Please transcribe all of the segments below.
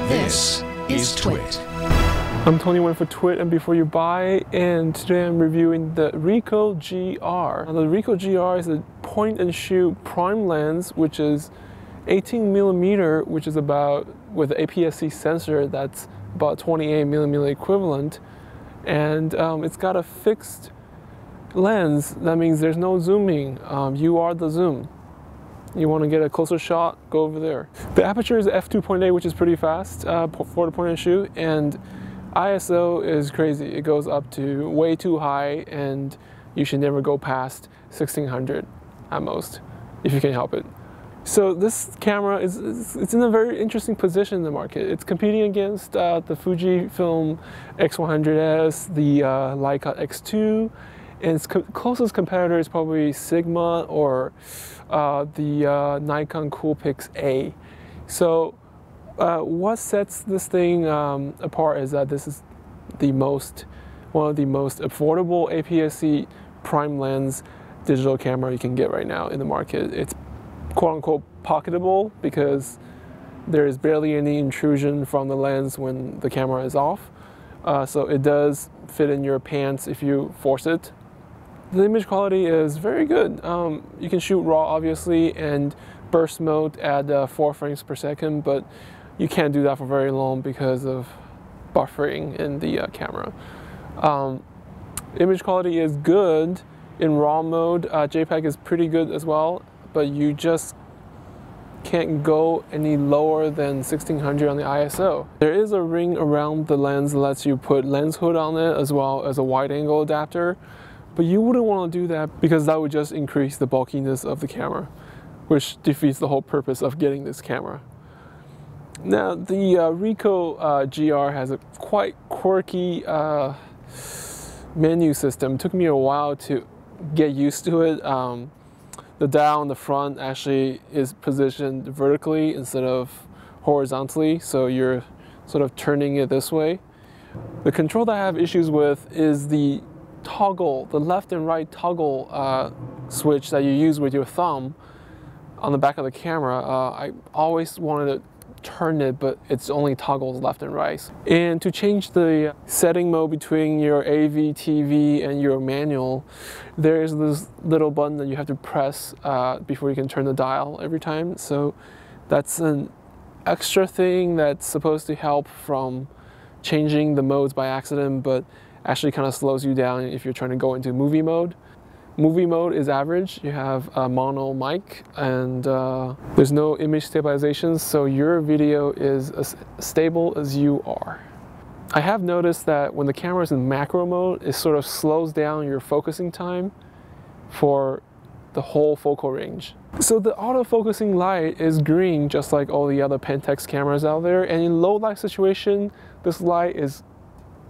This is Twit. I'm 21 for Twit and Before You Buy, and today I'm reviewing the Ricoh GR. Now, the Ricoh GR is a point-and-shoot prime lens, which is 18mm, which is about, with the APS-C sensor, that's about 28mm equivalent. And it's got a fixed lens. That means there's no zooming. You are the zoom. You want to get a closer shot, go over there. The aperture is f2.8, which is pretty fast for the point and shoot, and ISO is crazy. It goes up to way too high, and you should never go past 1600 at most, if you can help it. So this camera it's in a very interesting position in the market. It's competing against the Fujifilm X100S, the Leica X2, and its closest competitor is probably Sigma or the Nikon Coolpix A. So what sets this thing apart is that this is one of the most affordable APS-C prime lens digital camera you can get right now in the market. It's quote-unquote pocketable because there is barely any intrusion from the lens when the camera is off. So it does fit in your pants if you force it. The image quality is very good. You can shoot RAW obviously and burst mode at 4 frames per second, but you can't do that for very long because of buffering in the camera. Image quality is good in RAW mode. JPEG is pretty good as well, but you just can't go any lower than 1600 on the ISO. There is a ring around the lens that lets you put lens hood on it as well as a wide angle adapter. But you wouldn't want to do that because that would just increase the bulkiness of the camera, which defeats the whole purpose of getting this camera. Now, the Ricoh GR has a quite quirky menu system. It took me a while to get used to it. The dial on the front actually is positioned vertically instead of horizontally, so you're sort of turning it this way. The control that I have issues with is the toggle, the left and right toggle switch that you use with your thumb on the back of the camera. I always wanted to turn it, but it's only toggles left and right. And to change the setting mode between your AV, TV, and your manual, there is this little button that you have to press before you can turn the dial every time. So that's an extra thing that's supposed to help from changing the modes by accident, but actually kind of slows you down if you're trying to go into movie mode. Movie mode is average. You have a mono mic and there's no image stabilization, so your video is as stable as you are. I have noticed that when the camera is in macro mode, it sort of slows down your focusing time for the whole focal range. So the auto-focusing light is green just like all the other Pentax cameras out there, and in low light situation, this light is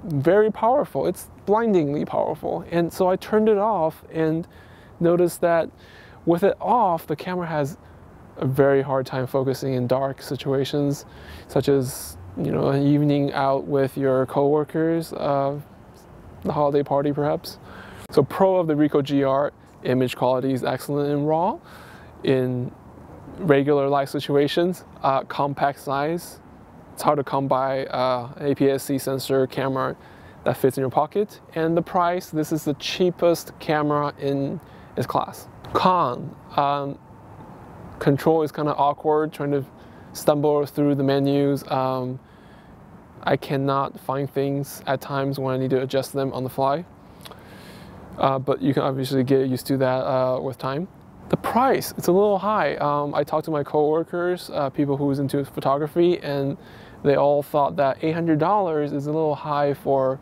very powerful. It's blindingly powerful. And so I turned it off and noticed that with it off, the camera has a very hard time focusing in dark situations, such as, you know, an evening out with your coworkers, the holiday party perhaps. So pro of the Ricoh GR, image quality is excellent in RAW. In regular light situations, compact size. It's hard to come by an APS-C sensor camera that fits in your pocket. And the price, this is the cheapest camera in its class. Con, control is kind of awkward, trying to stumble through the menus. I cannot find things at times when I need to adjust them on the fly. But you can obviously get used to that with time. The price, it's a little high. I talked to my coworkers, people who was into photography, and they all thought that $800 is a little high for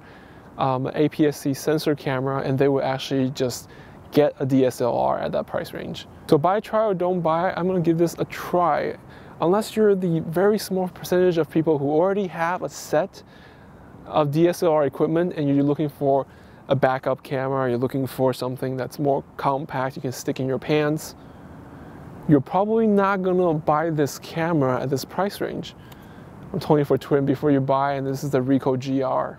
an APS-C sensor camera, and they would actually just get a DSLR at that price range. So buy, try, or don't buy, I'm gonna give this a try. Unless you're the very small percentage of people who already have a set of DSLR equipment and you're looking for a backup camera, you're looking for something that's more compact, you can stick in your pants, you're probably not gonna buy this camera at this price range. I'm 24 Twin Before You Buy, and this is the Ricoh GR.